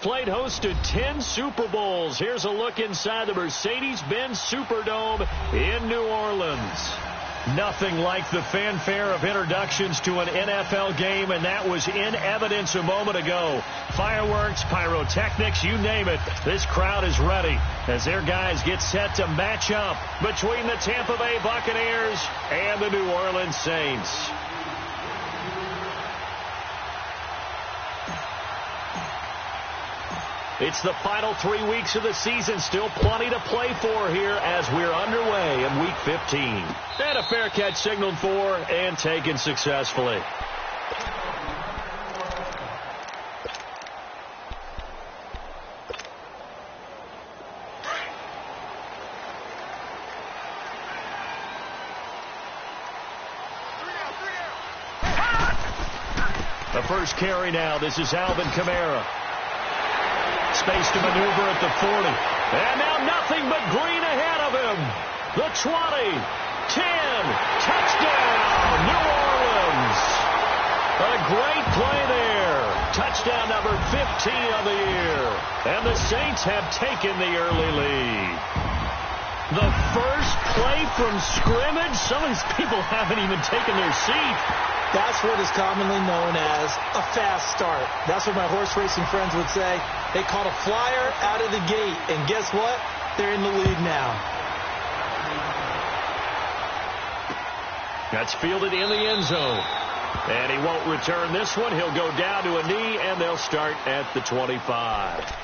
Played host to 10 Super Bowls. Here's a look inside the Mercedes-Benz Superdome in New Orleans. Nothing like the fanfare of introductions to an NFL game, and that was in evidence a moment ago. Fireworks, pyrotechnics, you name it. This crowd is ready as their guys get set to match up between the Tampa Bay Buccaneers and the New Orleans Saints. It's the final 3 weeks of the season. Still plenty to play for here as we're underway in Week 15. And a fair catch signaled for and taken successfully. The first carry now. This is Alvin Kamara. Space to maneuver at the 40. And now nothing but green ahead of him. The 20, 10, touchdown, New Orleans. A great play there. Touchdown number 15 on the year. And the Saints have taken the early lead. The first play from scrimmage. Some of these people haven't even taken their seat. That's what is commonly known as a fast start. That's what my horse racing friends would say. They caught a flyer out of the gate, and guess what? They're in the lead now. That's fielded in the end zone. And he won't return this one. He'll go down to a knee, and they'll start at the 25.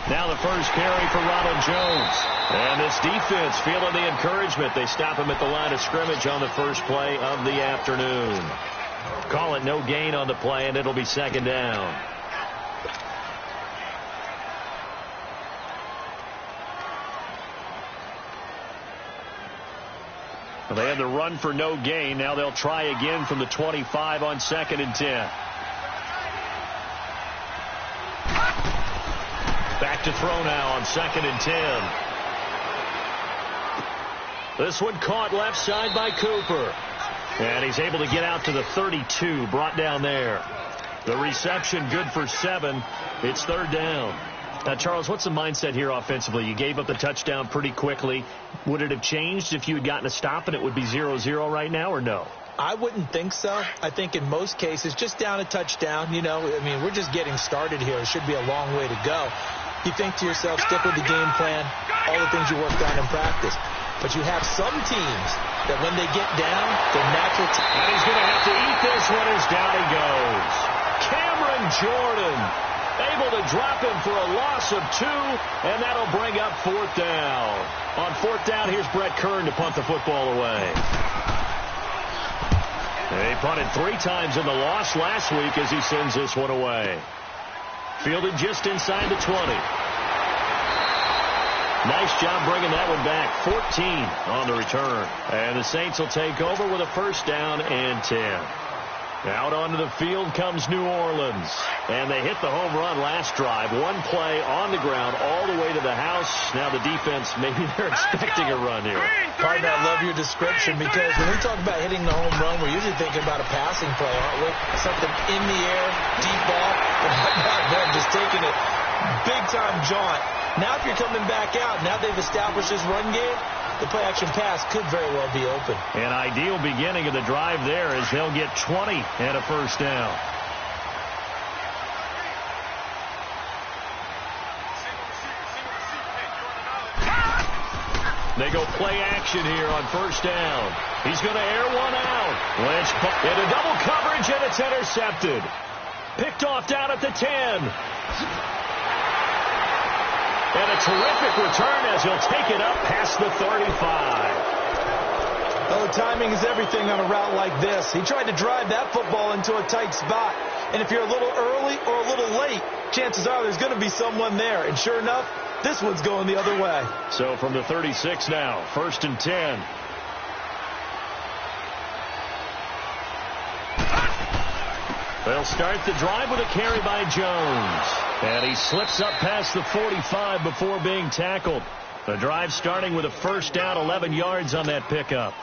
Now the first carry for Ronald Jones. And this defense feeling the encouragement. They stop him at the line of scrimmage on the first play of the afternoon. Call it no gain on the play, and it'll be second down. Well, they had the run for no gain. Now they'll try again from the 25 on 2nd and 10. Back to throw now on 2nd and 10. This one caught left side by Cooper. And he's able to get out to the 32, brought down there. The reception good for 7. It's third down. Now, Charles, what's the mindset here offensively? You gave up the touchdown pretty quickly. Would it have changed if you had gotten a stop and it would be 0-0 right now, or no? I wouldn't think so. I think in most cases, just down a touchdown, we're just getting started here. It should be a long way to go. You think to yourself, stick with the game plan, all the things you worked on in practice. But you have some teams that when they get down, their natural... And he's going to have to eat this one as down he goes. Cameron Jordan able to drop him for a loss of 2, and that'll bring up 4th down. On 4th down, here's Brett Kern to punt the football away. They punted 3 times in the loss last week as he sends this one away. Fielded just inside the 20. Nice job bringing that one back. 14 on the return. And the Saints will take over with a first down and 10. Out onto the field comes New Orleans. And they hit the home run last drive. One play on the ground all the way to the house. Now the defense, maybe they're expecting a run here. Partner, I love your description because when we talk about hitting the home run, we're usually thinking about a passing play, aren't we? Something in the air, deep ball. But how about them just taking it big-time jaunt? Now if you're coming back out, now they've established this run game, the play-action pass could very well be open. An ideal beginning of the drive there as they'll get 20 and a first down. They go play action here on first down. He's going to air one out. Lynch into double coverage, and it's intercepted. Picked off down at the 10. And a terrific return as he'll take it up past the 35. Oh, timing is everything on a route like this. He tried to drive that football into a tight spot. And if you're a little early or a little late, chances are there's going to be someone there. And sure enough, this one's going the other way. So from the 36 now, 1st and 10. They'll start the drive with a carry by Jones. And he slips up past the 45 before being tackled. The drive starting with a first down, 11 yards on that pickup.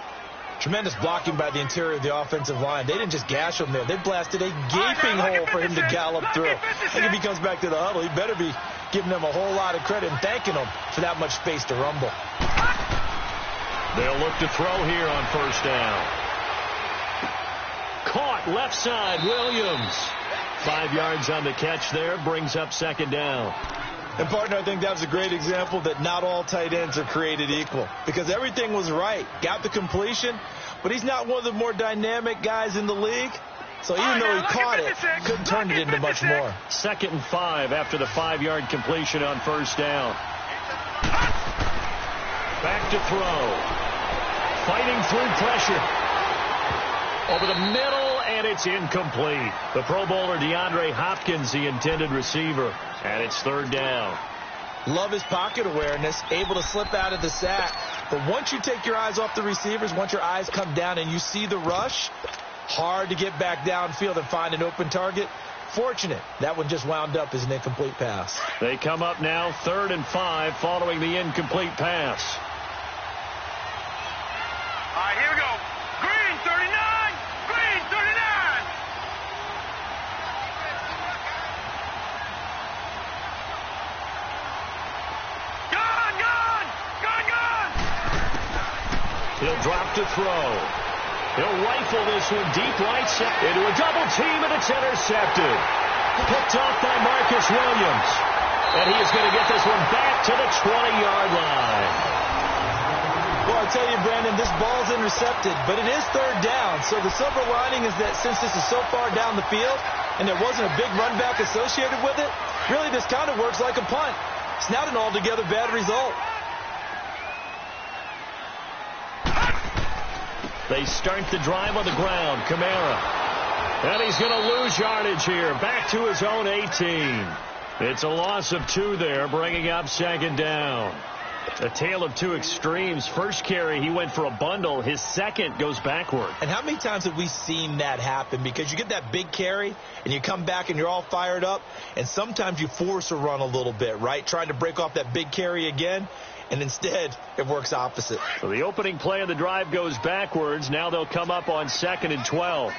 Tremendous blocking by the interior of the offensive line. They didn't just gash him there. They blasted a gaping hole for him to gallop through. I think if he comes back to the huddle, he better be giving them a whole lot of credit and thanking them for that much space to rumble. They'll look to throw here on first down. Caught left side, Williams. 5 yards on the catch there, brings up second down. And, partner, I think that was a great example that not all tight ends are created equal, because everything was right. Got the completion, but he's not one of the more dynamic guys in the league. So even though he caught it, couldn't turn it into much more. 2nd and 5 after the 5-yard completion on first down. Back to throw. Fighting through pressure. Over the middle, and it's incomplete. The Pro Bowler DeAndre Hopkins, the intended receiver. And it's 3rd down. Love his pocket awareness, able to slip out of the sack. But once you take your eyes off the receivers, once your eyes come down and you see the rush, hard to get back downfield and find an open target. Fortunate, that one just wound up as an incomplete pass. They come up now 3rd and 5 following the incomplete pass. All right, here we go. Green 39, green 39. He'll drop to throw. He'll rifle this one deep right side into a double team, and it's intercepted. Picked off by Marcus Williams. And he is going to get this one back to the 20-yard line. Well, I tell you, Brandon, this ball's intercepted, but it is 3rd down. So the silver lining is that since this is so far down the field and there wasn't a big run back associated with it, really this kind of works like a punt. It's not an altogether bad result. They start the drive on the ground. Kamara. And he's going to lose yardage here. Back to his own 18. It's a loss of 2 there, bringing up 2nd down. A tale of two extremes. First carry, he went for a bundle. His second goes backward. And how many times have we seen that happen? Because you get that big carry, and you come back, and you're all fired up, and sometimes you force a run a little bit, right? Trying to break off that big carry again. And instead, it works opposite. So the opening play of the drive goes backwards. Now they'll come up on 2nd and 12.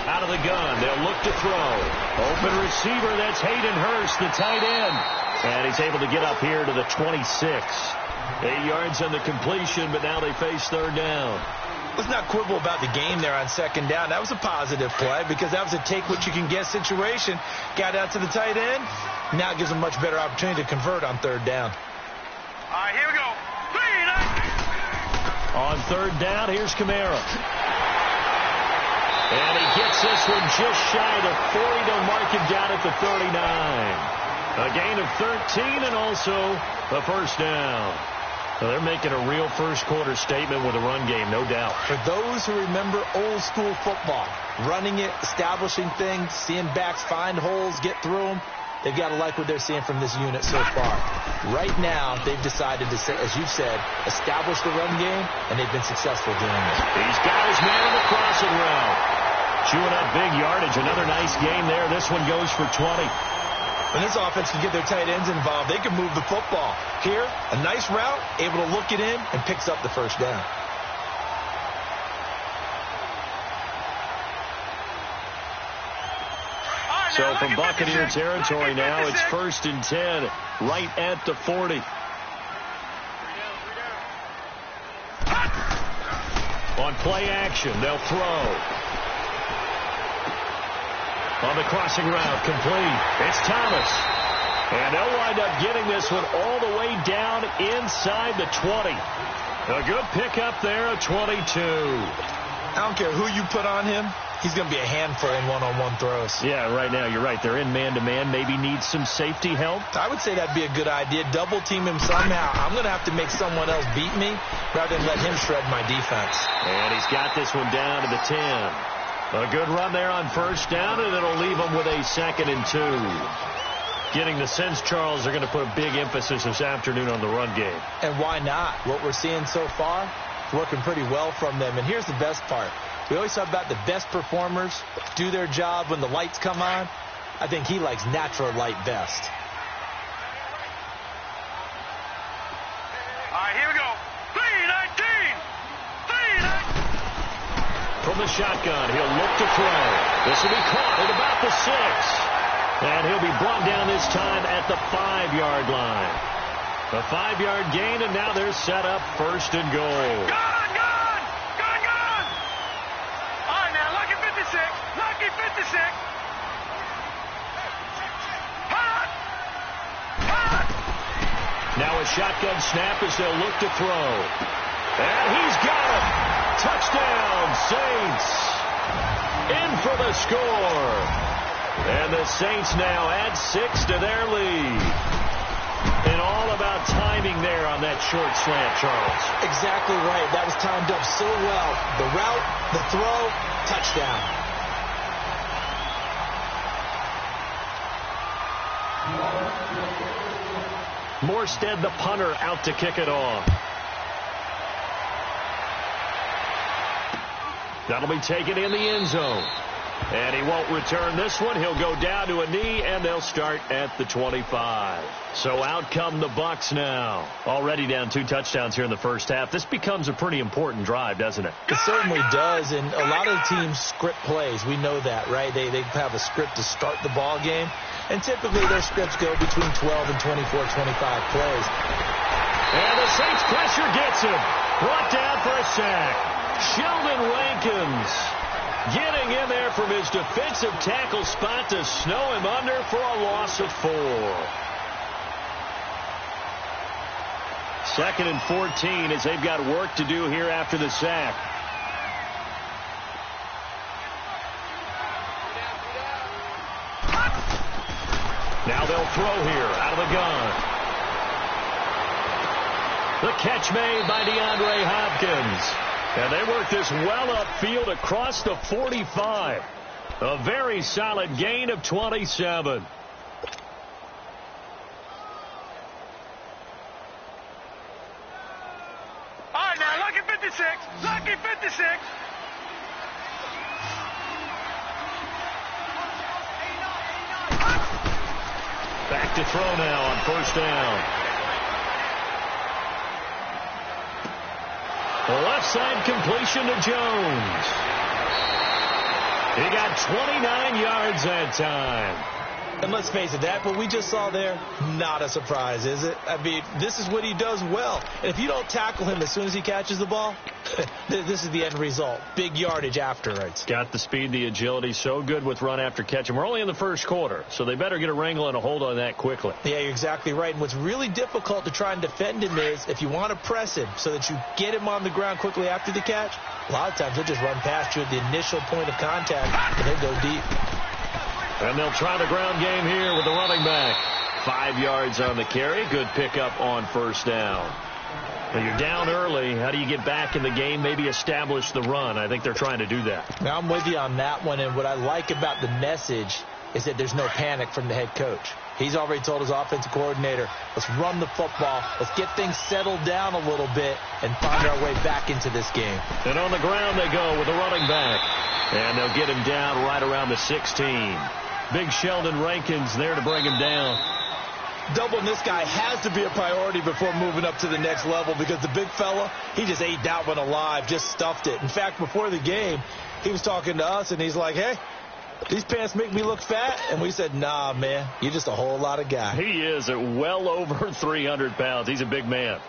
Out of the gun, they'll look to throw. Open receiver, that's Hayden Hurst, the tight end. And he's able to get up here to the 26. 8 yards on the completion, but now they face 3rd down. Let's not quibble about the game there on 2nd down. That was a positive play because that was a take-what-you-can-get situation. Got out to the tight end. Now it gives them a much better opportunity to convert on 3rd down. All right, here we go. On 3rd down, here's Kamara. And he gets this one just shy of 40 to mark him down at the 39. A gain of 13 and also a first down. So they're making a real first-quarter statement with a run game, no doubt. For those who remember old-school football, running it, establishing things, seeing backs find holes, get through them, they've got to like what they're seeing from this unit so far. Right now, they've decided to, as you've said, establish the run game, and they've been successful doing it. He's got his man in the crossing route. Chewing up big yardage. Another nice game there. This one goes for 20. When this offense can get their tight ends involved, they can move the football. Here, a nice route, able to look it in, and picks up the first down. So from Buccaneer territory now, it's 1st and 10, right at the 40. On play action, they'll throw. On the crossing route, complete. It's Thomas. And they'll wind up getting this one all the way down inside the 20. A good pickup there, a 22. I don't care who you put on him. He's going to be a handful in one-on-one throws. Yeah, right now, you're right. They're in man-to-man. Maybe needs some safety help. I would say that'd be a good idea. Double team him somehow. I'm going to have to make someone else beat me rather than let him shred my defense. And he's got this one down to the 10. A good run there on first down, and it'll leave them with a 2nd and 2. Getting the sense, Charles, they're going to put a big emphasis this afternoon on the run game. And why not? What we're seeing so far, working pretty well from them. And here's the best part. We always talk about the best performers do their job when the lights come on. I think he likes natural light best. All right, here we go. 3-19. 3-19. From the shotgun, he'll look to throw. This will be caught at about the 6. And he'll be brought down this time at the 5-yard line. A 5-yard gain, and now they're set up first and goal. Gone! All right, now, lucky 56. Lucky 56. Hot! Now a shotgun snap as they'll look to throw. And he's got it. Touchdown, Saints. In for the score. And the Saints now add 6 to their lead. And all about timing there on that short slant, Charles. Exactly right. That was timed up so well. The route, the throw, touchdown. Morstead, the punter, out to kick it off. That'll be taken in the end zone. And he won't return this one. He'll go down to a knee, and they'll start at the 25. So out come the Bucs now. Already down 2 touchdowns here in the first half. This becomes a pretty important drive, doesn't it? It certainly does, and a lot of teams script plays. We know that, right? They have a script to start the ball game, and typically their scripts go between 12 and 24, 25 plays. And the Saints pressure gets him. Brought down for a sack. Sheldon Rankins getting in there from his defensive tackle spot to snow him under for a loss of 4. 2nd and 14 as they've got work to do here after the sack. Now they'll throw here out of the gun. The catch made by DeAndre Hopkins. And they work this well upfield across the 45. A very solid gain of 27. All right, now, lucky 56. Lucky 56. Back to throw now on first down. The left side completion to Jones. He got 29 yards that time. And let's face it, that what we just saw there, not a surprise, is it? I mean, this is what he does well. And if you don't tackle him as soon as he catches the ball, this is the end result. Big yardage afterwards. Got the speed, the agility, so good with run after catch. And we're only in the first quarter, so they better get a wrangle and a hold on that quickly. Yeah, you're exactly right. And what's really difficult to try and defend him is if you want to press him so that you get him on the ground quickly after the catch, a lot of times he'll just run past you at the initial point of contact, and he'll go deep. And they'll try the ground game here with the running back. 5 yards on the carry. Good pickup on first down. When you're down early, how do you get back in the game, maybe establish the run? I think they're trying to do that. Now, I'm with you on that one, and what I like about the message is that there's no panic from the head coach. He's already told his offensive coordinator, let's run the football, let's get things settled down a little bit, and find our way back into this game. And on the ground they go with the running back. And they'll get him down right around the 16. Big Sheldon Rankins there to bring him down. Doubling this guy has to be a priority before moving up to the next level because the big fella, he just ate that one alive, just stuffed it. In fact, before the game, he was talking to us, and he's like, hey, these pants make me look fat. And we said, nah, man, you're just a whole lot of guy. He is at well over 300 pounds. He's a big man.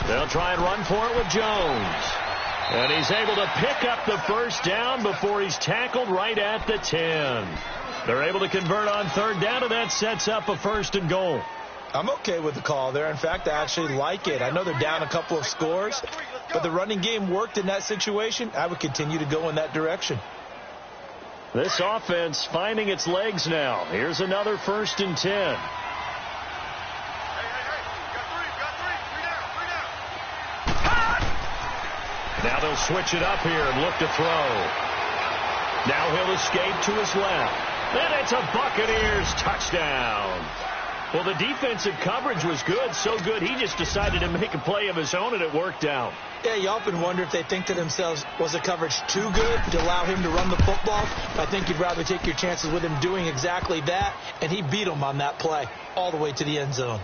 They'll try and run for it with Jones. And he's able to pick up the first down before he's tackled right at the 10. They're able to convert on third down, and that sets up a first and goal. I'm okay with the call there. In fact, I actually like it. I know they're down a couple of scores, but the running game worked in that situation. I would continue to go in that direction. This offense finding its legs now. Here's another 1st and 10. Now they'll switch it up here and look to throw. Now he'll escape to his left. And it's a Buccaneers touchdown. Well, the defensive coverage was good, so good he just decided to make a play of his own, and it worked out. Yeah, you often wonder if they think to themselves, was the coverage too good to allow him to run the football? I think you'd rather take your chances with him doing exactly that, and he beat him on that play all the way to the end zone.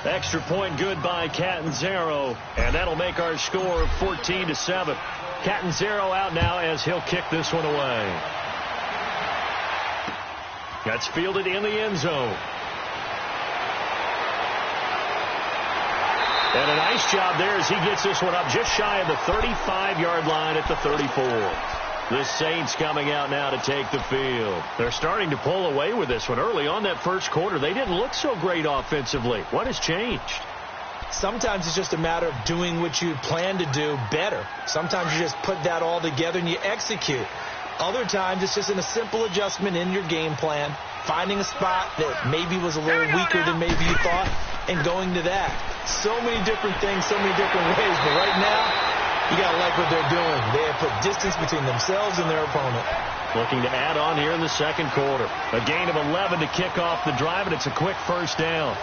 Extra point good by Catanzaro, and that'll make our score 14-7. Catanzaro out now as he'll kick this one away. That's fielded in the end zone. And a nice job there as he gets this one up just shy of the 35-yard line at the 34. The Saints coming out now to take the field. They're starting to pull away with this one. Early on that first quarter, they didn't look so great offensively. What has changed? Sometimes it's just a matter of doing what you plan to do better. Sometimes you just put that all together and you execute. Other times it's just in a simple adjustment in your game plan, finding a spot that maybe was a little weaker than maybe you thought, and going to that. So many different things, so many different ways, but right now, you got to like what they're doing. They have put distance between themselves and their opponent. Looking to add on here in the second quarter. A gain of 11 to kick off the drive, and it's a quick first down.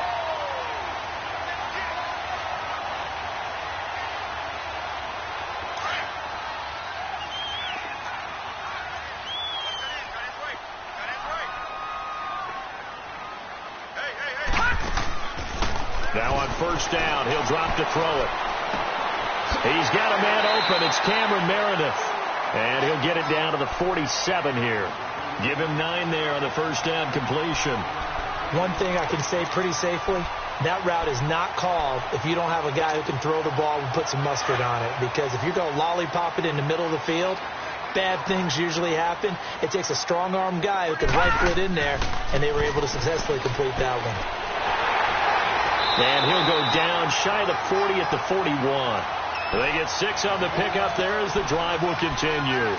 Now on first down, he'll drop to throw it. He's got a man open. It's Cameron Meredith. And he'll get it down to the 47 here. Give him 9 there on the first down completion. One thing I can say pretty safely, that route is not called if you don't have a guy who can throw the ball and put some mustard on it. Because if you're going to lollipop it in the middle of the field, bad things usually happen. It takes a strong-arm guy who can rifle it in there, and they were able to successfully complete that one. And he'll go down shy of the 40 at the 41. They get 6 on the pickup there as the drive will continue.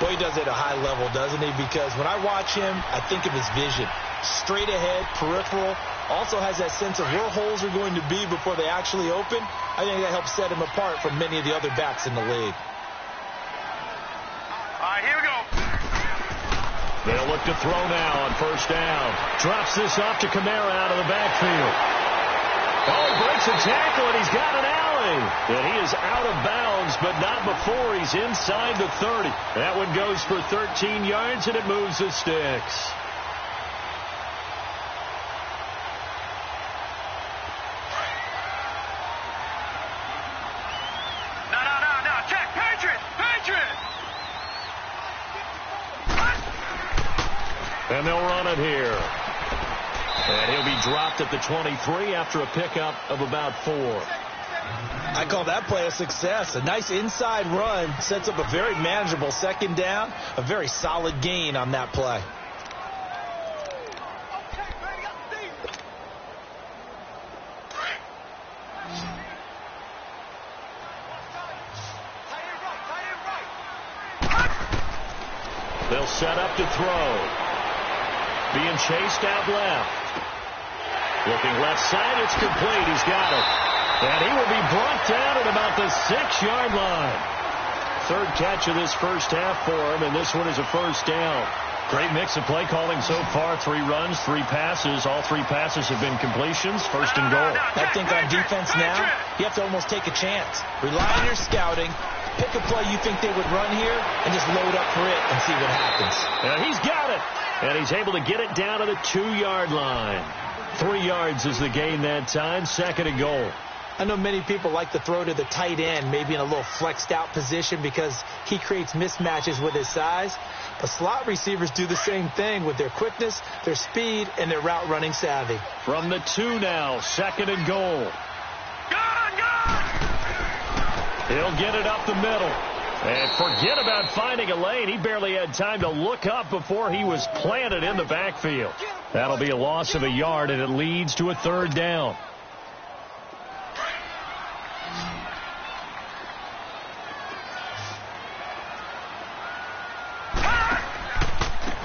Boy, he does it at a high level, doesn't he? Because when I watch him, I think of his vision. Straight ahead, peripheral. Also has that sense of where holes are going to be before they actually open. I think that helps set him apart from many of the other backs in the league. All right, here we go. They'll look to throw now on first down. Drops this off to Kamara out of the backfield. Oh, breaks a tackle, and he's got an alley. And he is out of bounds, but not before he's inside the 30. That one goes for 13 yards, and it moves the sticks. No. Check. Patriot. And they'll run it here. And he'll be dropped at the 23 after a pickup of about 4. I call that play a success. A nice inside run sets up a very manageable second down. A very solid gain on that play. They'll set up to throw. Being chased out left. Looking left side, it's complete. He's got it. And he will be brought down at about the 6-yard line. Third catch of this first half for him, and this one is a first down. Great mix of play calling so far. 3 runs, 3 passes. All 3 passes have been completions. First and goal. I think on defense now, you have to almost take a chance. Rely on your scouting. Pick a play you think they would run here and just load up for it and see what happens. And he's got it. And he's able to get it down to the 2-yard line. 3 yards is the gain that time. Second and goal. I know many people like to throw to the tight end, maybe in a little flexed out position because he creates mismatches with his size. But slot receivers do the same thing with their quickness, their speed, and their route running savvy. From the 2 now, second and goal. He'll get it up the middle. And forget about finding a lane. He barely had time to look up before he was planted in the backfield. That'll be a loss of a yard, and it leads to a third down.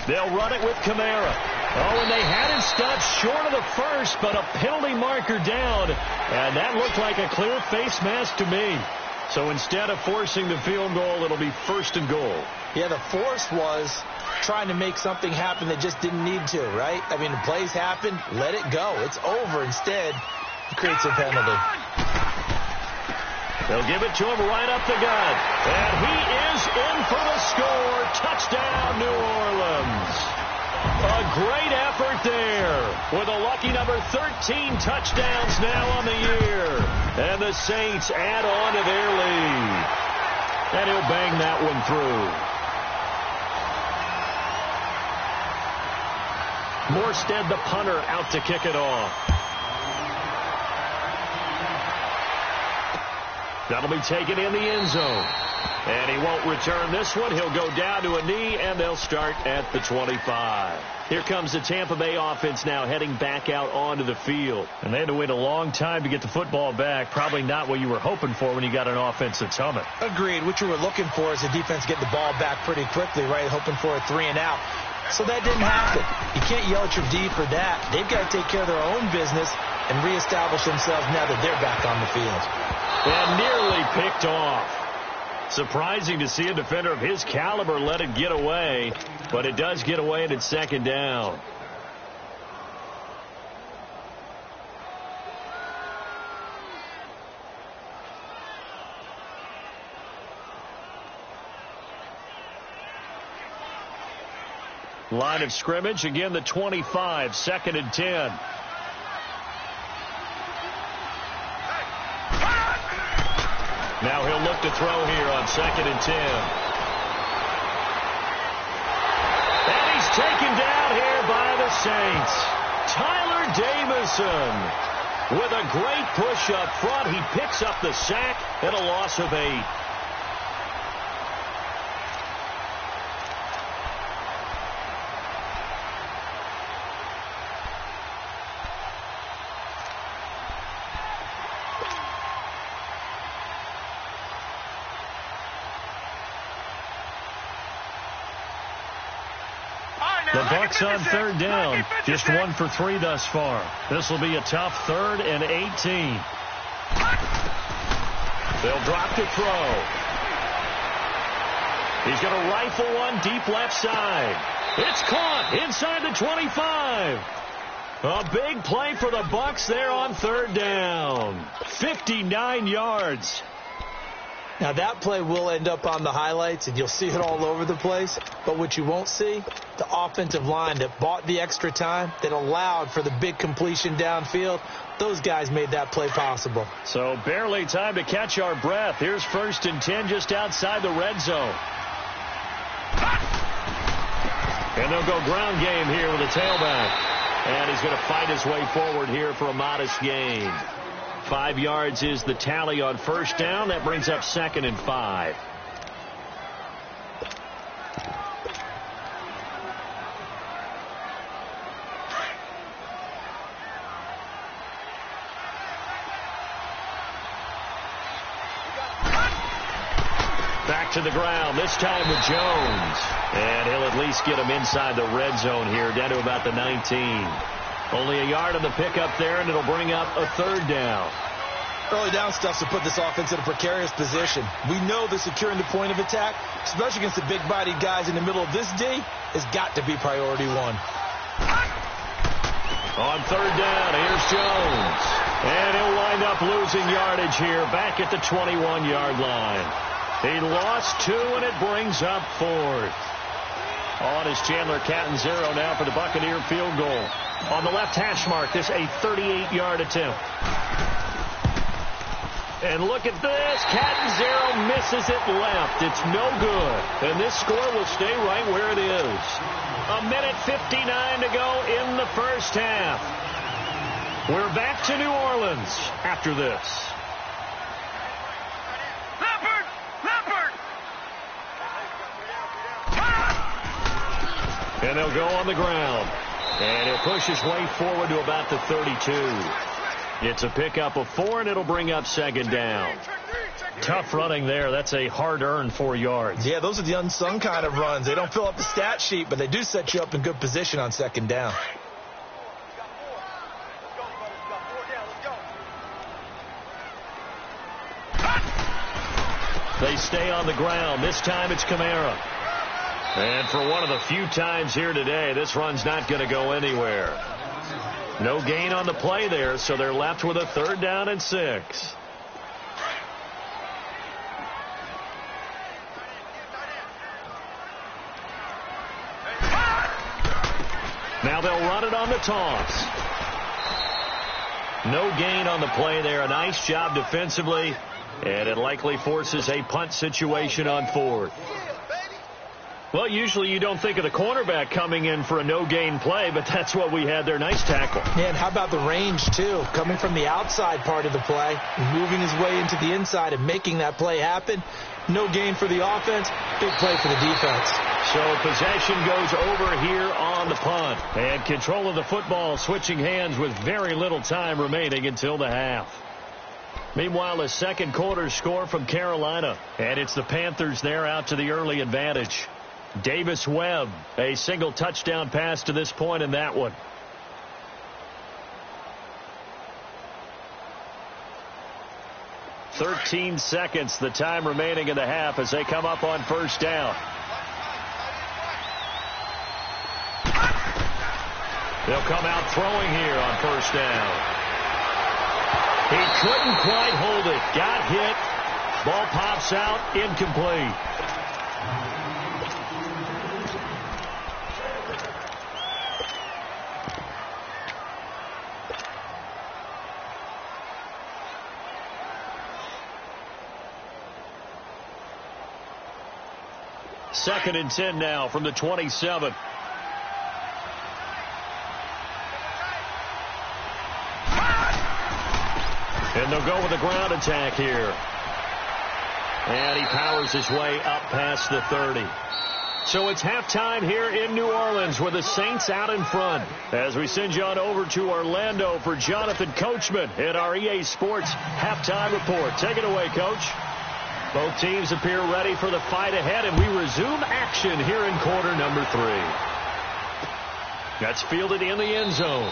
They'll run it with Kamara. Oh, and they had him stopped short of the first, but a penalty marker down. And that looked like a clear face mask to me. So instead of forcing the field goal, it'll be 1st and goal. Yeah, the force was trying to make something happen that just didn't need to, right? I mean, the plays happen, let it go. It's over. Instead, he creates a penalty. They'll give it to him right up the gut. And he is in for the score. Touchdown, New Orleans. A great effort there with a lucky number 13 touchdowns now on the year. And the Saints add on to their lead. And he'll bang that one through. Morstead, the punter, out to kick it off. That'll be taken in the end zone. And he won't return this one. He'll go down to a knee, and they'll start at the 25. Here comes the Tampa Bay offense now heading back out onto the field. And they had to wait a long time to get the football back. Probably not what you were hoping for when you got an offense that's humming. Agreed. What you were looking for is the defense getting the ball back pretty quickly, right? Hoping for a 3 and out. So that didn't happen. You can't yell at your D for that. They've got to take care of their own business and reestablish themselves now that they're back on the field. And nearly picked off. Surprising to see a defender of his caliber let it get away, but it does get away and it's 2nd down. Line of scrimmage, again the 25, 2nd and 10. Now he'll look to throw here on 2nd and 10. And he's taken down here by the Saints. Tyler Jamison with a great push up front. He picks up the sack and a loss of 8. The Bucs on 3rd down. Just 1 for 3 thus far. This will be a tough 3rd and 18. They'll drop to throw. He's going to rifle one deep left side. It's caught inside the 25. A big play for the Bucs there on 3rd down. 59 yards. Now, that play will end up on the highlights, and you'll see it all over the place. But what you won't see, the offensive line that bought the extra time, that allowed for the big completion downfield, those guys made that play possible. So barely time to catch our breath. Here's 1st and 10 just outside the red zone. And they'll go ground game here with a tailback. And he's going to fight his way forward here for a modest gain. 5 yards is the tally on 1st down. That brings up 2nd and 5. Back to the ground, this time with Jones. And he'll at least get him inside the red zone here, down to about the 19. Only a yard on the pickup there, and it'll bring up a 3rd down. Early down stuff to put this offense in a precarious position. We know that securing the point of attack, especially against the big-bodied guys in the middle of this D, has got to be priority 1. On 3rd down, here's Jones. And he'll wind up losing yardage here back at the 21-yard line. He lost 2, and it brings up 4th. On is Chandler Catanzaro now for the Buccaneer field goal. On the left hash mark, this a 38-yard attempt. And look at this. Catanzaro misses it left. It's no good. And this score will stay right where it is. 1:59 to go in the 1st half. We're back to New Orleans after this. And they'll go on the ground. And he'll push his way forward to about the 32. It's a pickup of 4, and it'll bring up 2nd down. Tough running there. That's a hard-earned 4 yards. Yeah, those are the unsung kind of runs. They don't fill up the stat sheet, but they do set you up in good position on 2nd down. They stay on the ground. This time it's Kamara. And for one of the few times here today, this run's not going to go anywhere. No gain on the play there, so they're left with a 3rd down and 6. Now they'll run it on the toss. No gain on the play there. A nice job defensively, and it likely forces a punt situation on 4th. Well, usually you don't think of the cornerback coming in for a no-gain play, but that's what we had there. Nice tackle. Yeah, and how about the range, too? Coming from the outside part of the play, moving his way into the inside and making that play happen. No gain for the offense, big play for the defense. So possession goes over here on the punt. And control of the football switching hands with very little time remaining until the half. Meanwhile, a second quarter score from Carolina. And it's the Panthers there out to the early advantage. Davis Webb, a single touchdown pass to this point in that one. "13 seconds, the time remaining in the half as they come up on 1st down. They'll come out throwing here on 1st down. He couldn't quite hold it. Got hit. Ball pops out, incomplete. Second and 10 now from the 27. And they'll go with a ground attack here. And he powers his way up past the 30. So it's halftime here in New Orleans with the Saints out in front. As we send you on over to Orlando for Jonathan Coachman in our EA Sports halftime report. Take it away, Coach. Both teams appear ready for the fight ahead, and we resume action here in quarter number 3. That's fielded in the end zone.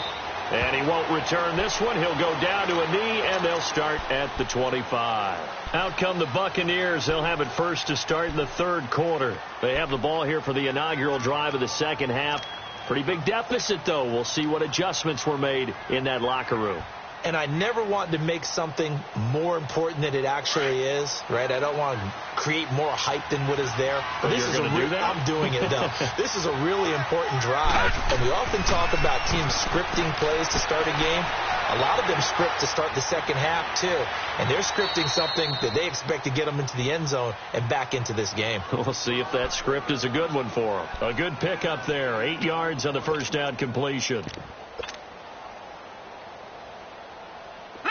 And he won't return this one. He'll go down to a knee, and they'll start at the 25. Out come the Buccaneers. They'll have it first to start in the 3rd quarter. They have the ball here for the inaugural drive of the second half. Pretty big deficit, though. We'll see what adjustments were made in that locker room. And I never want to make something more important than it actually is, right? I don't want to create more hype than what is there. But this is I'm doing it, though. This is a really important drive. And we often talk about teams scripting plays to start a game. A lot of them script to start the second half, too. And they're scripting something that they expect to get them into the end zone and back into this game. We'll see if that script is a good one for them. A good pickup there. 8 yards on the first down completion.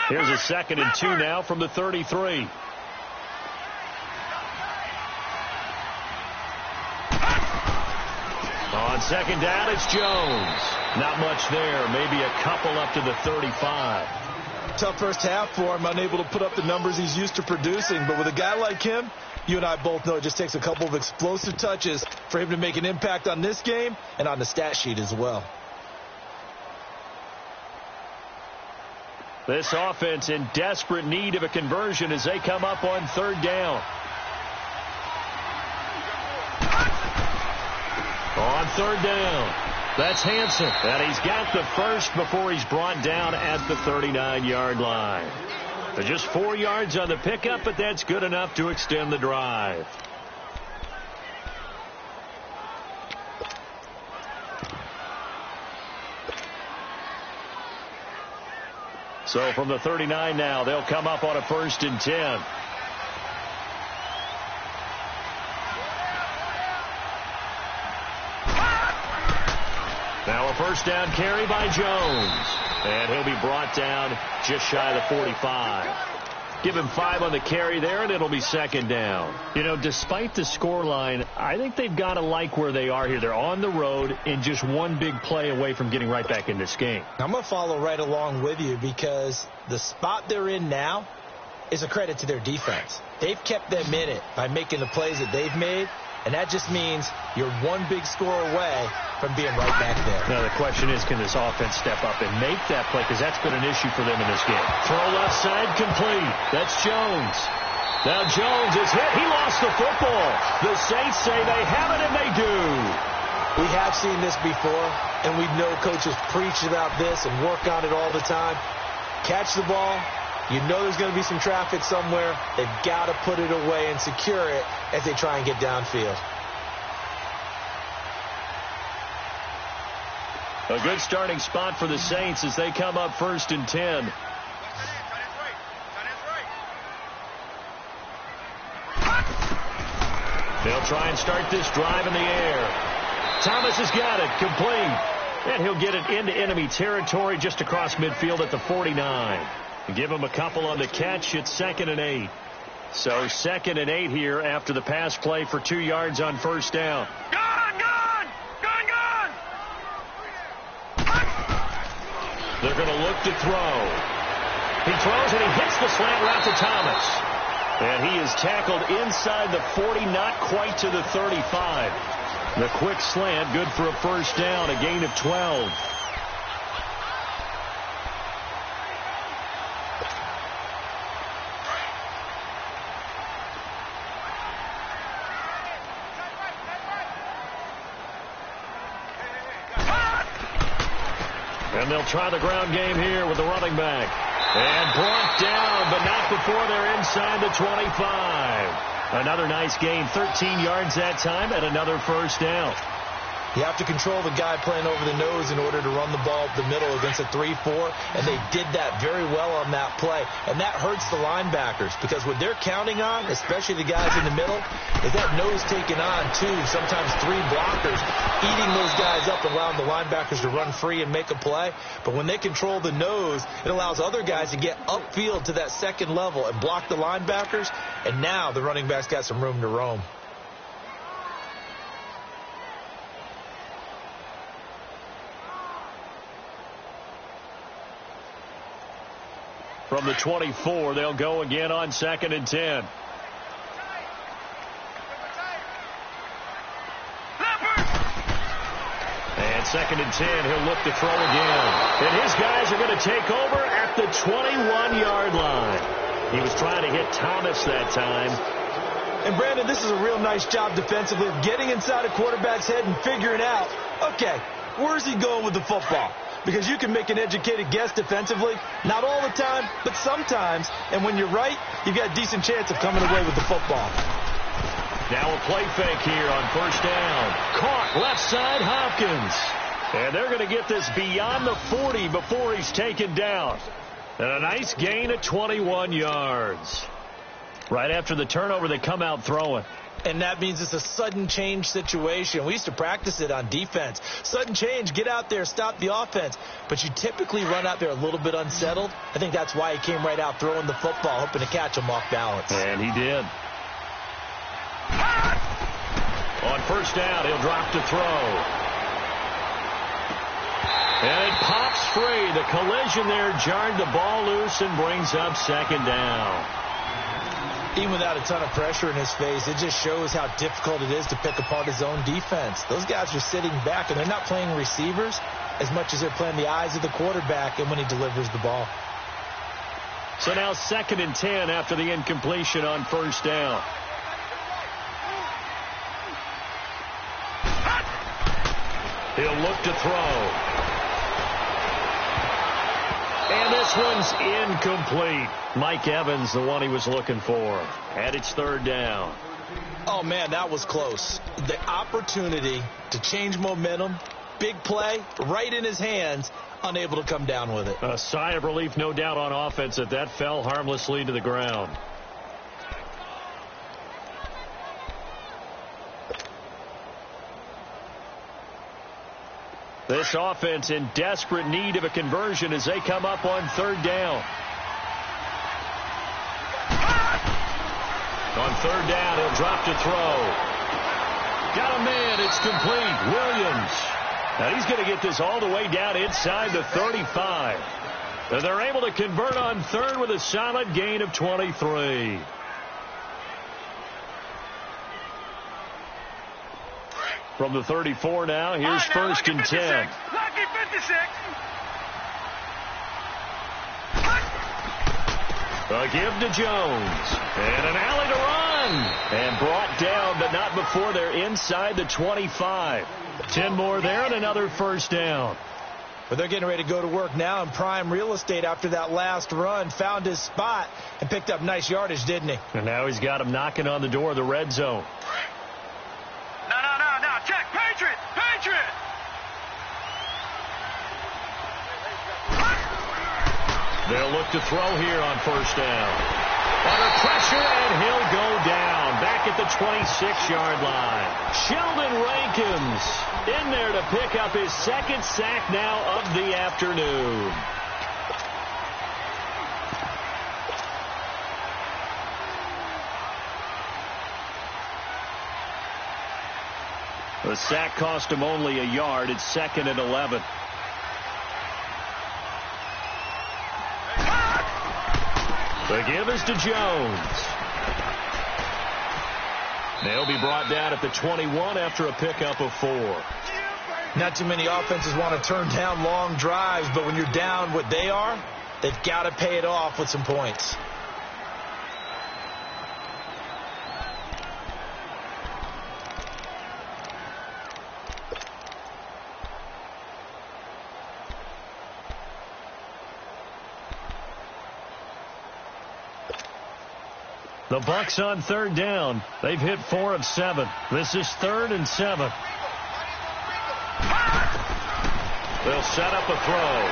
Here's a 2nd and 2 now from the 33. On 2nd down, it's Jones. Not much there. Maybe a couple up to the 35. Tough first half for him. Unable to put up the numbers he's used to producing. But with a guy like him, you and I both know it just takes a couple of explosive touches for him to make an impact on this game and on the stat sheet as well. This offense in desperate need of a conversion as they come up on 3rd down. On 3rd down, that's Hansen. And he's got the first before he's brought down at the 39-yard line. Just 4 yards on the pickup, but that's good enough to extend the drive. So from the 39 now, they'll come up on a 1st and 10. Now a 1st down carry by Jones. And he'll be brought down just shy of the 45. Give him 5 on the carry there, and it'll be 2nd down. You know, despite the scoreline, I think they've got to like where they are here. They're on the road and just one big play away from getting right back in this game. I'm going to follow right along with you because the spot they're in now is a credit to their defense. They've kept them in it by making the plays that they've made, and that just means you're one big score away from being right back there. Now, the question is, can this offense step up and make that play? Because that's been an issue for them in this game. Throw left side complete. That's Jones. Now Jones is hit. He lost the football. The Saints say they have it, and they do. We have seen this before, and we know coaches preach about this and work on it all the time. Catch the ball. You know there's going to be some traffic somewhere. They've got to put it away and secure it as they try and get downfield. A good starting spot for the Saints as they come up 1st and 10. They'll try and start this drive in the air. Thomas has got it, complete. And he'll get it into enemy territory just across midfield at the 49. Give him a couple on the catch. It's 2nd and 8. So 2nd and 8 here after the pass play for 2 yards on 1st down. They're going to look to throw. He throws and he hits the slant route to Thomas. And he is tackled inside the 40, not quite to the 35. The quick slant, good for a 1st down, a gain of 12. And they'll try the ground game here with the running back. And brought down, but not before they're inside the 25. Another nice gain, 13 yards that time, and another 1st down. You have to control the guy playing over the nose in order to run the ball up the middle against a 3-4, and they did that very well on that play. And that hurts the linebackers because what they're counting on, especially the guys in the middle, is that nose taking on 2, sometimes 3 blockers, eating those guys up and allowing the linebackers to run free and make a play. But when they control the nose, it allows other guys to get upfield to that 2nd level and block the linebackers, and now the running back's got some room to roam. From the 24, they'll go again on 2nd and 10. And 2nd and 10, he'll look to throw again. And his guys are going to take over at the 21-yard line. He was trying to hit Thomas that time. And, Brandon, this is a real nice job defensively of getting inside a quarterback's head and figuring out, okay, where's he going with the football? Because you can make an educated guess defensively. Not all the time, but sometimes. And when you're right, you've got a decent chance of coming away with the football. Now a play fake here on 1st down. Caught left side, Hopkins. And they're going to get this beyond the 40 before he's taken down. And a nice gain of 21 yards. Right after the turnover, they come out throwing. And that means it's a sudden change situation. We used to practice it on defense. Sudden change, get out there, stop the offense. But you typically run out there a little bit unsettled. I think that's why he came right out throwing the football, hoping to catch him off balance. And he did. On 1st down, he'll drop to throw. And it pops free. The collision there jarred the ball loose and brings up 2nd down. Even without a ton of pressure in his face, it just shows how difficult it is to pick apart his own defense. Those guys are sitting back, and they're not playing receivers as much as they're playing the eyes of the quarterback and when he delivers the ball. So now 2nd and 10 after the incompletion on 1st down. He'll look to throw. And this one's incomplete. Mike Evans, the one he was looking for. And it's 3rd down. Oh, man, that was close. The opportunity to change momentum, big play, right in his hands, unable to come down with it. A sigh of relief, no doubt, on offense that fell harmlessly to the ground. This offense in desperate need of a conversion as they come up on 3rd down. On 3rd down, he'll drop to throw. Got a man. It's complete. Williams. Now he's going to get this all the way down inside the 35. And they're able to convert on 3rd with a solid gain of 23. From the 34 now, here's 1st and 10. A give to Jones. And an alley to run. And brought down, but not before they're inside the 25. 10 more there and another first down. But they're getting ready to go to work now in prime real estate after that last run. Found his spot and picked up nice yardage, didn't he? And now he's got him knocking on the door of the red zone. No. Check. Patriot. They'll look to throw here on first down. Under pressure, and he'll go down. Back at the 26-yard line. Sheldon Rankins in there to pick up his second sack now of the afternoon. The sack cost him only a yard. It's 2nd and 11. The give is to Jones. They'll be brought down at the 21 after a pickup of 4. Not too many offenses want to turn down long drives, but when you're down what they are, they've got to pay it off with some points. The Bucs on third down. They've hit 4 of 7. This is 3rd and 7. They'll set up a throw.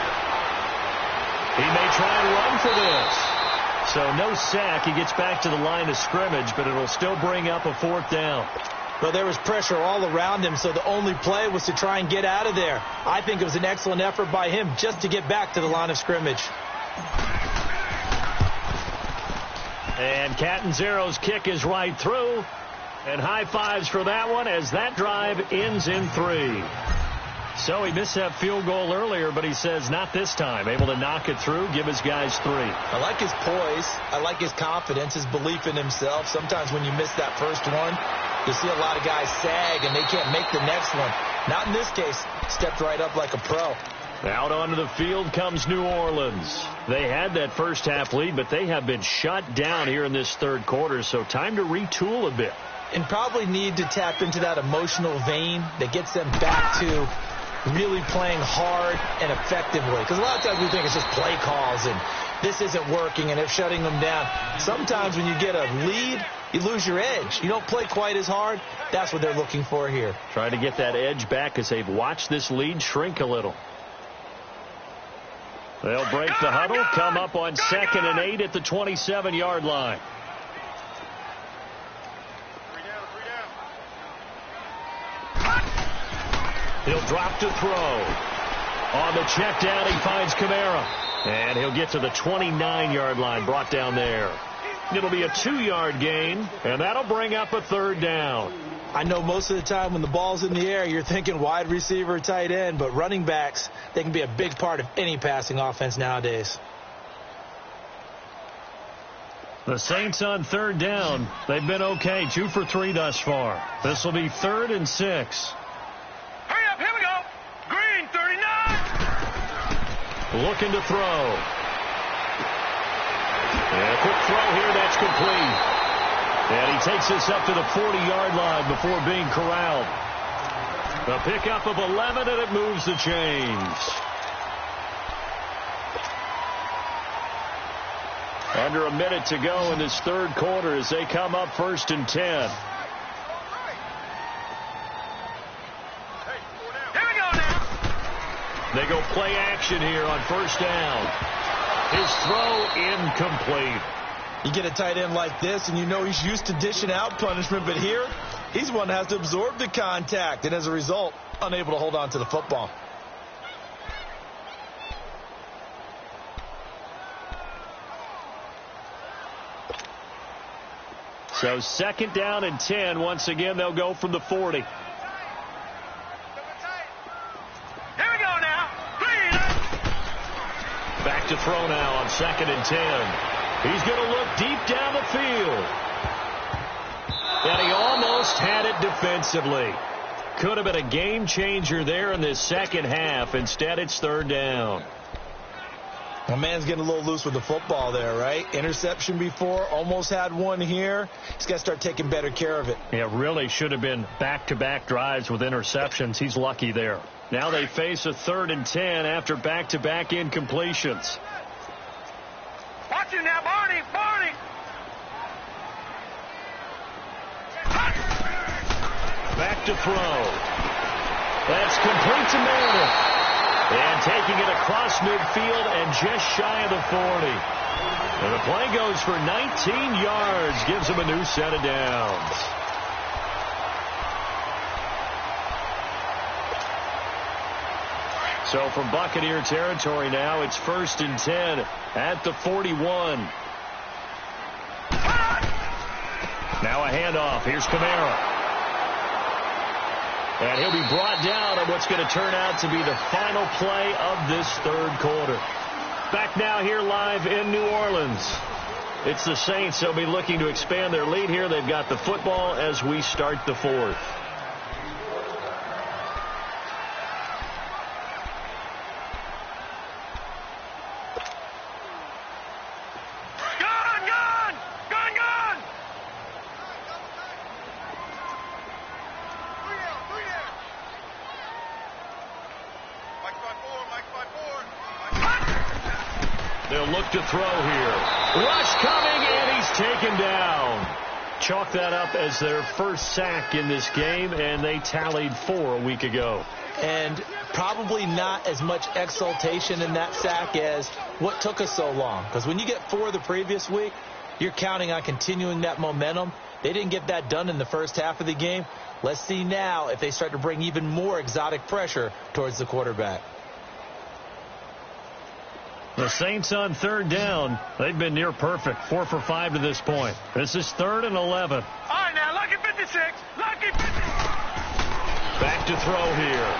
He may try and run for this. So no sack. He gets back to the line of scrimmage, but it'll still bring up a 4th down. Well, there was pressure all around him, so the only play was to try and get out of there. I think it was an excellent effort by him just to get back to the line of scrimmage. And Catanzaro's kick is right through. And high fives for that one as that drive ends in 3. So he missed that field goal earlier, but he says not this time. Able to knock it through, give his guys 3. I like his poise. I like his confidence, his belief in himself. Sometimes when you miss that first one, you see a lot of guys sag and they can't make the next one. Not in this case. Stepped right up like a pro. Out onto the field comes New Orleans. They had that first half lead, but they have been shut down here in this third quarter, so time to retool a bit. And probably need to tap into that emotional vein that gets them back to really playing hard and effectively. Because a lot of times we think it's just play calls and this isn't working and they're shutting them down. Sometimes when you get a lead, you lose your edge. You don't play quite as hard. That's what they're looking for here. Trying to get that edge back as they've watched this lead shrink a little. They'll break the huddle, come up on 2nd and 8 at the 27-yard line. He'll drop to throw. On the check down, he finds Kamara. And he'll get to the 29-yard line, brought down there. It'll be a 2-yard gain, and that'll bring up a 3rd down. I know most of the time when the ball's in the air, you're thinking wide receiver, tight end, but running backs, they can be a big part of any passing offense nowadays. The Saints on 3rd down. They've been okay, 2 for 3 thus far. This will be 3rd and 6. Hurry up, here we go. Green, 39. Looking to throw. And a quick throw here, that's complete. And he takes this up to the 40-yard line before being corralled. A pickup of 11, and it moves the chains. Under a minute to go in this third quarter as they come up 1st and 10. Here we go now. They go play action here on 1st down. His throw incomplete. You get a tight end like this, and you know he's used to dishing out punishment, but here, he's one that has to absorb the contact, and as a result, unable to hold on to the football. So 2nd down and 10. Once again, they'll go from the 40. Here we go now. Green. Back to throw now on 2nd and 10. He's going to look deep down the field. And he almost had it defensively. Could have been a game changer there in this second half. Instead, it's 3rd down. My man's getting a little loose with the football there, right? Interception before, almost had one here. He's got to start taking better care of it. Yeah, really should have been back-to-back drives with interceptions. He's lucky there. Now they face a 3rd and 10 after back-to-back incompletions. Watch him now, Barney! Barney! Back to throw. That's complete to Meredith. And taking it across midfield and just shy of the 40. And the play goes for 19 yards. Gives him a new set of downs. So from Buccaneer territory now, it's 1st and 10 at the 41. Now a handoff. Here's Kamara. And he'll be brought down on what's going to turn out to be the final play of this 3rd quarter. Back now here live in New Orleans. It's the Saints. They'll be looking to expand their lead here. They've got the football as we start the 4th. They'll look to throw here. Rush coming, and he's taken down. Chalk that up as their first sack in this game, and they tallied 4 a week ago. And probably not as much exultation in that sack as what took us so long. Because when you get 4 the previous week, you're counting on continuing that momentum. They didn't get that done in the first half of the game. Let's see now if they start to bring even more exotic pressure towards the quarterback. The Saints on 3rd down. They've been near perfect. 4 for 5 to this point. This is 3rd and 11. All right, now, lucky 56. Lucky 56. Back to throw here.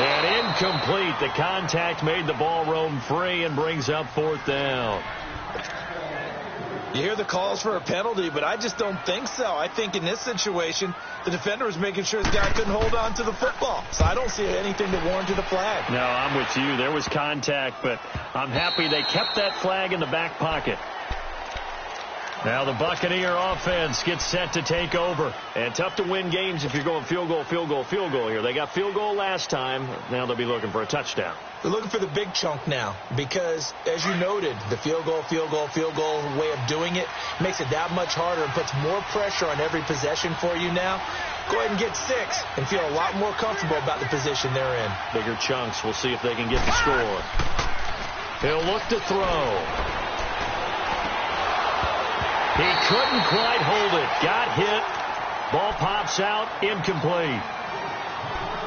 And incomplete. The contact made the ball roam free and brings up 4th down. You hear the calls for a penalty, but I just don't think so. I think in this situation, the defender was making sure his guy couldn't hold on to the football. So I don't see anything that warranted a flag. No, I'm with you. There was contact, but I'm happy they kept that flag in the back pocket. Now the Buccaneer offense gets set to take over. And tough to win games if you're going field goal, field goal, field goal here. They got field goal last time. Now they'll be looking for a touchdown. They're looking for the big chunk now because, as you noted, the field goal way of doing it makes it that much harder and puts more pressure on every possession for you now. Go ahead and get 6 and feel a lot more comfortable about the position they're in. Bigger chunks. We'll see if they can get the score. He'll look to throw. He couldn't quite hold it. Got hit. Ball pops out. Incomplete.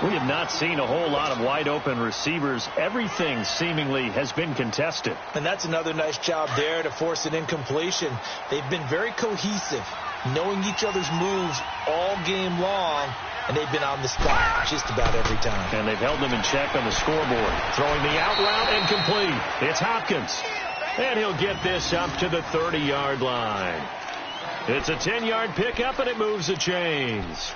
We have not seen a whole lot of wide-open receivers. Everything seemingly has been contested. And that's another nice job there to force an incompletion. They've been very cohesive, knowing each other's moves all game long, and they've been on the spot just about every time. And they've held them in check on the scoreboard. Throwing the out route incomplete. It's Hopkins. And he'll get this up to the 30-yard line. It's a 10-yard pickup, and it moves the chains.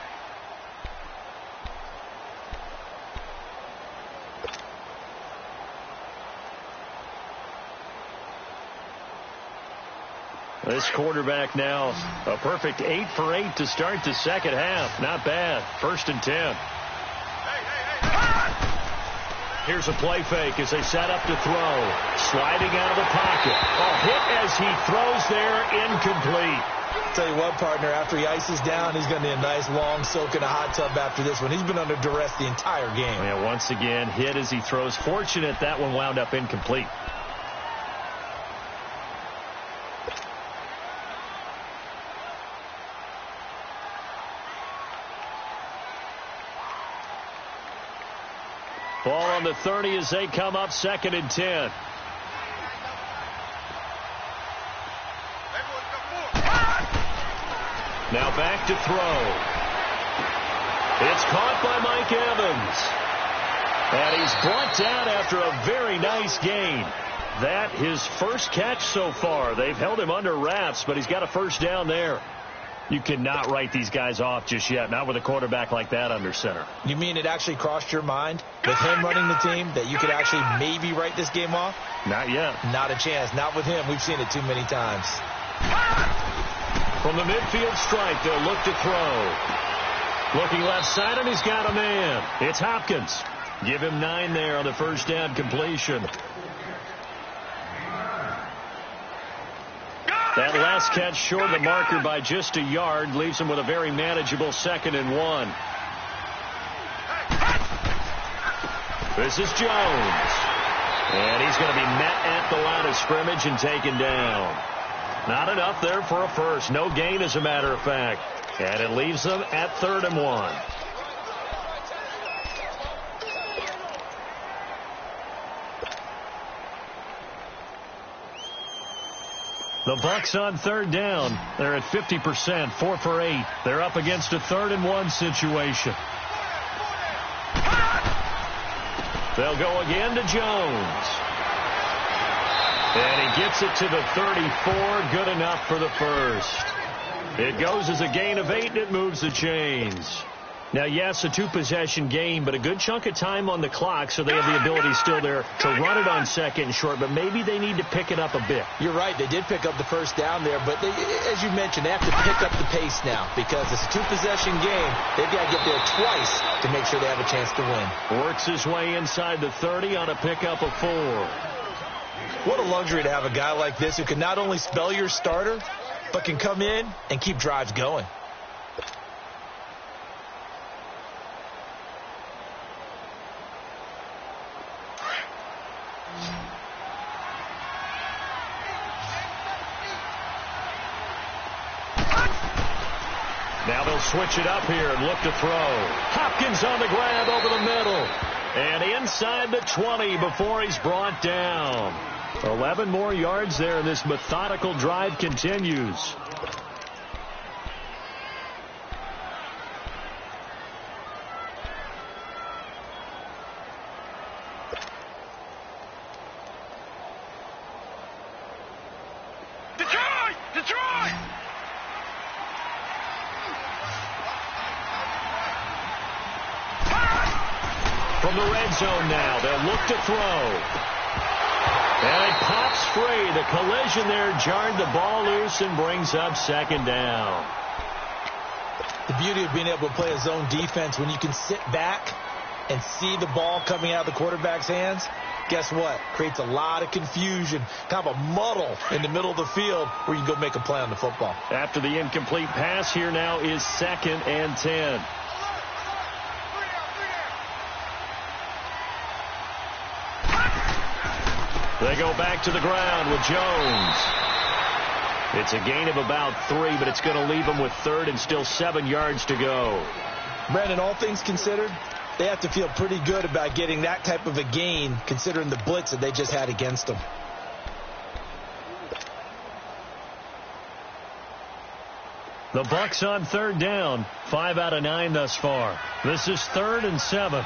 This quarterback now a perfect 8 for 8 to start the second half. Not bad. 1st and 10. Here's a play fake as they set up to throw. Sliding out of the pocket. A hit as he throws there, incomplete. Tell you what, partner, after he ices down, he's going to need a nice long soak in a hot tub after this one. He's been under duress the entire game. Yeah, once again, hit as he throws. Fortunate that one wound up incomplete. Ball on the 30 as they come up 2nd and 10. Now back to throw. It's caught by Mike Evans. And he's brought down after a very nice gain. That his first catch so far. They've held him under wraps, but he's got a first down there. You cannot write these guys off just yet, not with a quarterback like that under center. You mean it actually crossed your mind with him running the team that you could actually maybe write this game off? Not yet. Not a chance. Not with him. We've seen it too many times. From the midfield stripe, they'll look to throw. Looking left side, and he's got a man. It's Hopkins. Give him 9 there on the first down completion. That last catch short of the marker by just a yard leaves him with a very manageable 2nd and 1. This is Jones. And he's going to be met at the line of scrimmage and taken down. Not enough there for a first. No gain, as a matter of fact. And it leaves them at 3rd and 1. The Bucs on 3rd down. They're at 50%, 4 for 8. They're up against a 3rd and 1 situation. They'll go again to Jones. And he gets it to the 34. Good enough for the first. It goes as a gain of 8, and it moves the chains. Now, yes, a 2-possession game, but a good chunk of time on the clock, so they have the ability still there to run it on 2nd and short, but maybe they need to pick it up a bit. You're right. They did pick up the first down there, but as you mentioned, they have to pick up the pace now because it's a 2-possession game. They've got to get there twice to make sure they have a chance to win. Works his way inside the 30 on a pickup of 4. What a luxury to have a guy like this who can not only spell your starter, but can come in and keep drives going. Now they'll switch it up here and look to throw. Hopkins on the grab over the middle. And inside the 20 before he's brought down. 11 more yards there, and this methodical drive continues. Detroit! From the red zone now, they'll look to throw. And it pops free. The collision there jarred the ball loose and brings up 2nd down. The beauty of being able to play a zone defense when you can sit back and see the ball coming out of the quarterback's hands, guess what? Creates a lot of confusion, kind of a muddle in the middle of the field where you can go make a play on the football. After the incomplete pass, here now is 2nd and 10. They go back to the ground with Jones. It's a gain of about 3, but it's going to leave them with 3rd and still 7 yards to go. Brandon, all things considered, they have to feel pretty good about getting that type of a gain considering the blitz that they just had against them. The Bucs on 3rd down, 5 out of 9 thus far. This is 3rd and 7.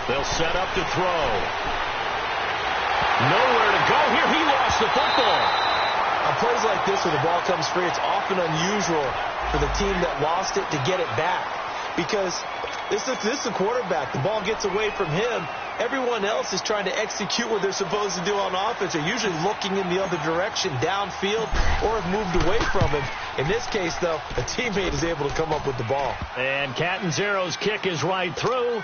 They'll set up to throw. Nowhere to go here. He lost the football. On plays like this where the ball comes free, it's often unusual for the team that lost it to get it back. Because this is the quarterback. The ball gets away from him. Everyone else is trying to execute what they're supposed to do on offense. They're usually looking in the other direction, downfield, or have moved away from him. In this case, though, a teammate is able to come up with the ball. And Catanzaro's kick is right through.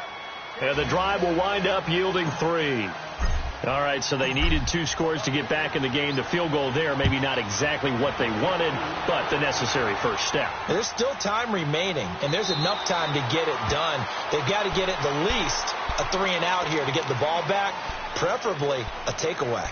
And the drive will wind up yielding 3. All right, so they needed 2 scores to get back in the game. The field goal there, maybe not exactly what they wanted, but the necessary first step. There's still time remaining, and there's enough time to get it done. They've got to get it the least a 3-and-out here to get the ball back, preferably a takeaway.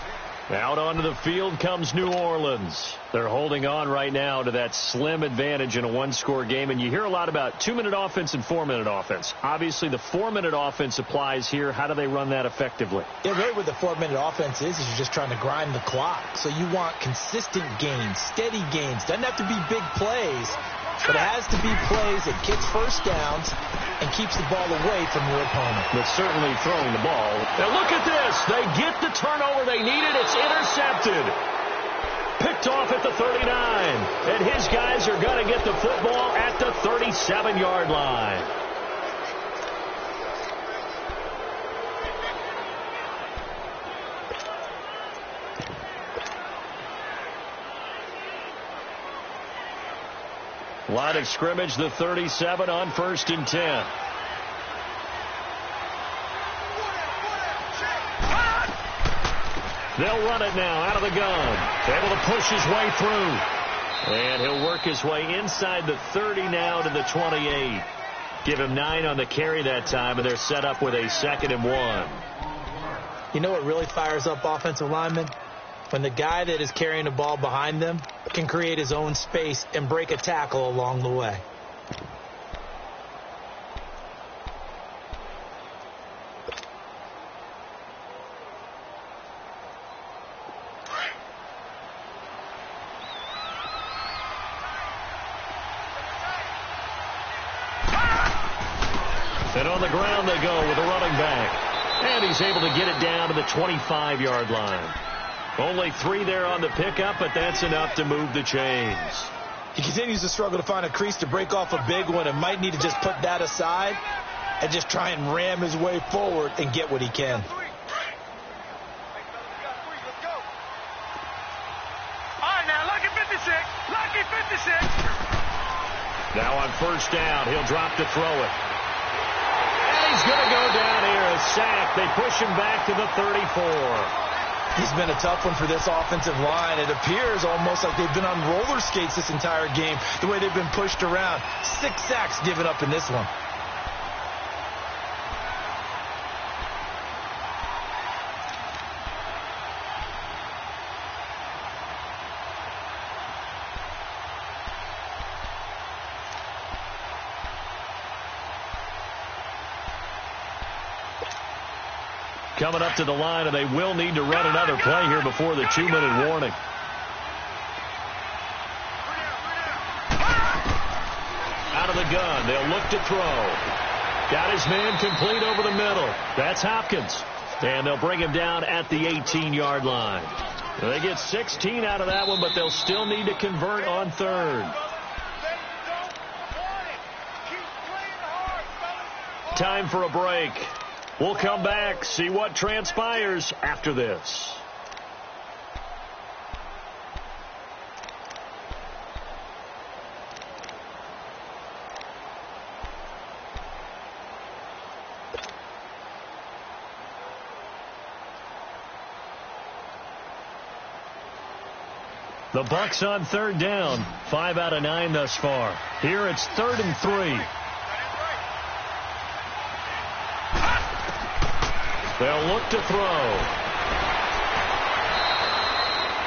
Out onto the field comes New Orleans. They're holding on right now to that slim advantage in a 1-score game. And you hear a lot about 2-minute offense and 4-minute offense. Obviously, the 4-minute offense applies here. How do they run that effectively? Yeah, really what the 4-minute offense is you're just trying to grind the clock. So you want consistent gains, steady gains. Doesn't have to be big plays, but it has to be plays that gets first downs and keeps the ball away from your opponent. But certainly throwing the ball. Now look at this. They get the turnover they needed. It's intercepted. Picked picked off at the 39. And his guys are going to get the football at the 37-yard line. Line of scrimmage, the 37 on 1st and 10. They'll run it now out of the gun. Able to push his way through. And he'll work his way inside the 30 now to the 28. Give him 9 on the carry that time, and they're set up with a 2nd and 1. You know what really fires up offensive linemen? When the guy that is carrying the ball behind them can create his own space and break a tackle along the way. And on the ground they go with a running back. And he's able to get it down to the 25-yard line. Only 3 there on the pickup, but that's enough to move the chains. He continues to struggle to find a crease to break off a big one and might need to just put that aside and just try and ram his way forward and get what he can. All right, now, lucky 56. Lucky 56. Now on 1st down, he'll drop to throw it. And he's going to go down here, a sack. They push him back to the 34. He's been a tough one for this offensive line. It appears almost like they've been on roller skates this entire game, the way they've been pushed around. 6 sacks given up in this one. Coming up to the line, and they will need to run another play here before the 2-minute warning. Out of the gun, they'll look to throw. Got his man complete over the middle. That's Hopkins. And they'll bring him down at the 18-yard line. They get 16 out of that one, but they'll still need to convert on 3rd. Time for a break. We'll come back, see what transpires after this. The Bucs on 3rd down, 5 out of 9 thus far. Here it's 3rd and 3. They'll look to throw.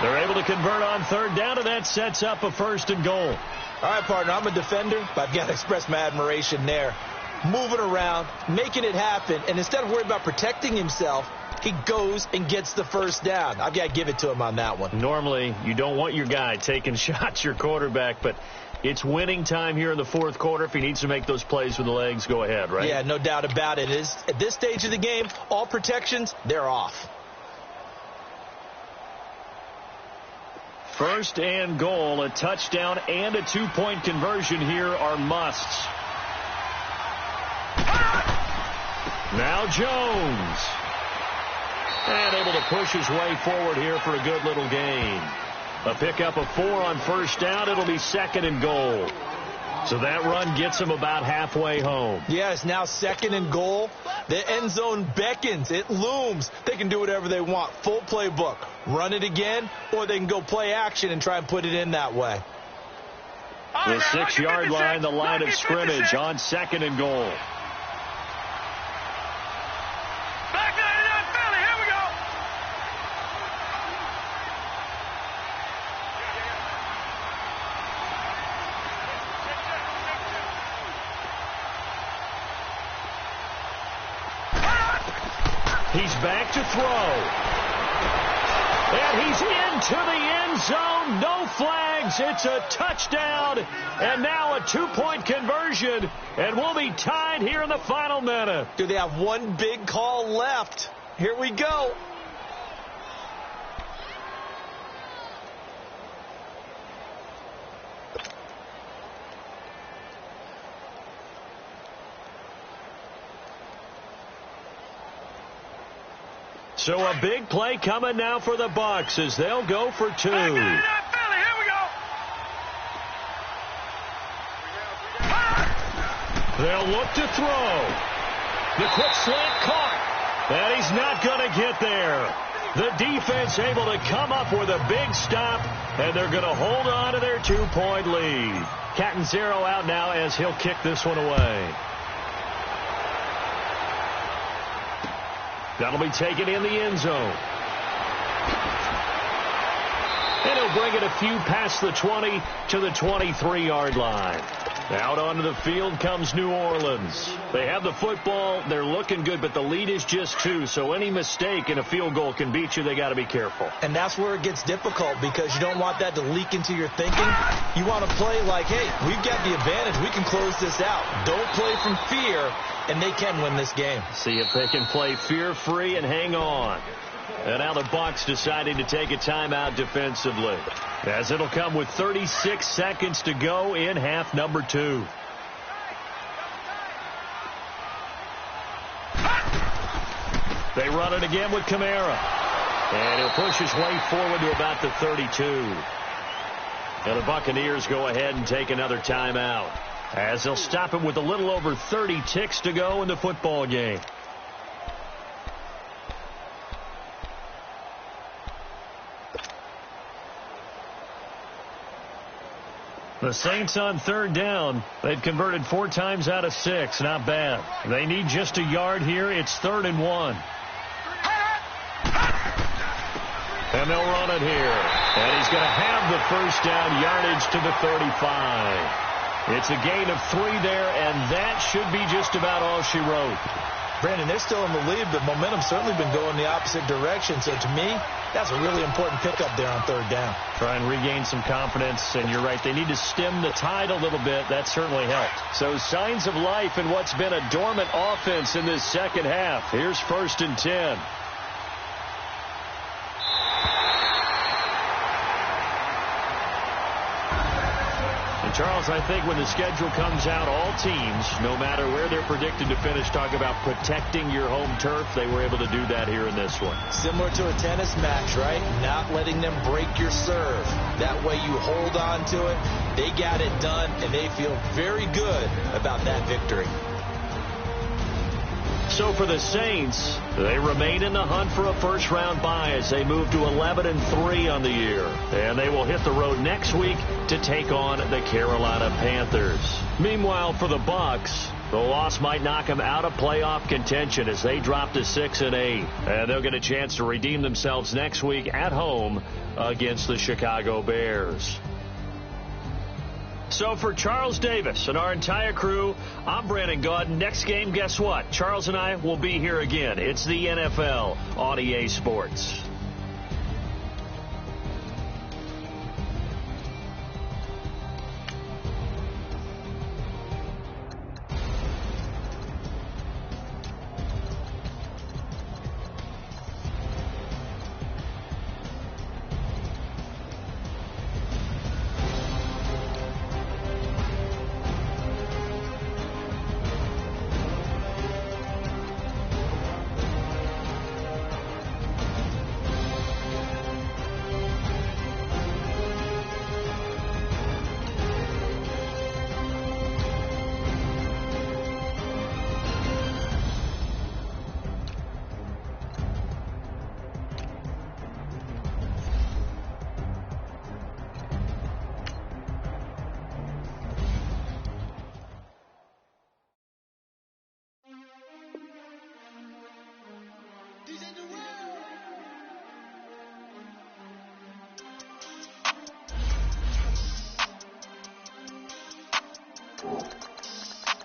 They're able to convert on 3rd down, and that sets up a 1st and goal. All right, partner, I'm a defender, but I've got to express my admiration there. Moving around, making it happen, and instead of worrying about protecting himself, he goes and gets the 1st down. I've got to give it to him on that one. Normally, you don't want your guy taking shots, your quarterback, but it's winning time here in the 4th quarter. If he needs to make those plays with the legs, go ahead, right? Yeah, no doubt about it. At this stage of the game, all protections, they're off. 1st and goal, a touchdown and a 2-point conversion here are musts. Now Jones. And able to push his way forward here for a good little gain. A pickup of 4 on 1st down. It'll be 2nd and goal. So that run gets him about halfway home. Yeah, it's now 2nd and goal. The end zone beckons. It looms. They can do whatever they want. Full playbook. Run it again, or they can go play action and try and put it in that way. The 6-yard line, the line of scrimmage on 2nd and goal. He's back to throw. And he's into the end zone. No flags. It's a touchdown. And now a 2-point conversion. And we'll be tied here in the final minute. Do they have one big call left? Here we go. So a big play coming now for the Bucs as they'll go for 2. Here we go. They'll look to throw. The quick slant caught. And he's not going to get there. The defense able to come up with a big stop, and they're going to hold on to their 2-point lead. Catanzaro out now as he'll kick this one away. That'll be taken in the end zone. And he'll bring it a few past the 20 to the 23-yard line. Out onto the field comes New Orleans. They have the football. They're looking good, but the lead is just 2. So any mistake in a field goal can beat you. They got to be careful. And that's where it gets difficult because you don't want that to leak into your thinking. You want to play like, hey, we've got the advantage. We can close this out. Don't play from fear, and they can win this game. See if they can play fear-free and hang on. And now the Bucs deciding to take a timeout defensively, as it'll come with 36 seconds to go in half number 2. They run it again with Kamara. And he'll push his way forward to about the 32. And the Buccaneers go ahead and take another timeout, as they'll stop it with a little over 30 ticks to go in the football game. The Saints on 3rd down. They've converted 4 times out of 6. Not bad. They need just a yard here. It's 3rd and 1. And they'll run it here. And he's going to have the first down, yardage to the 35. It's a gain of 3 there, and that should be just about all she wrote. Brandon, they're still in the lead, but momentum's certainly been going the opposite direction. So to me, that's a really important pickup there on 3rd down. Try and regain some confidence, and you're right. They need to stem the tide a little bit. That certainly helped. So signs of life in what's been a dormant offense in this second half. Here's 1st and 10. Charles, I think when the schedule comes out, all teams, no matter where they're predicted to finish, talk about protecting your home turf. They were able to do that here in this one. Similar to a tennis match, right? Not letting them break your serve. That way you hold on to it. They got it done, and they feel very good about that victory. So for the Saints, they remain in the hunt for a first-round bye as they move to 11-3 on the year. And they will hit the road next week to take on the Carolina Panthers. Meanwhile, for the Bucs, the loss might knock them out of playoff contention as they drop to 6-8. And they'll get a chance to redeem themselves next week at home against the Chicago Bears. So for Charles Davis and our entire crew, I'm Brandon Gaudin. Next game, guess what? Charles and I will be here again. It's the NFL on EA Sports.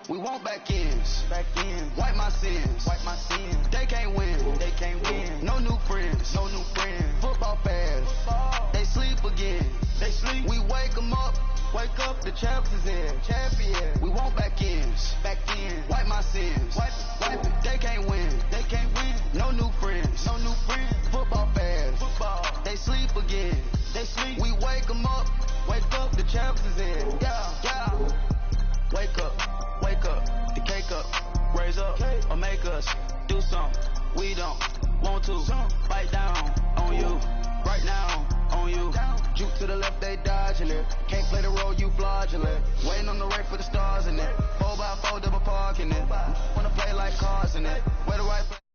We want back ends. Wipe my sins. They can't win. No new friends. Football fast. They sleep again. We wake them up. The champs is in. We want back ends. Wipe my sins. Wipe it. They can't win. No new friends. Football fast. They sleep again. We wake them up. The champs is in. Yeah. Wake up, the cake up, raise up, or make us do something we don't want want to bite down on you. Right now, on you. Juke to the left, they dodging it. Can't play the role, you fraudulent. Waiting on the right for the stars in it. 4x4 double parking it. Wanna play like cars in it. Where the right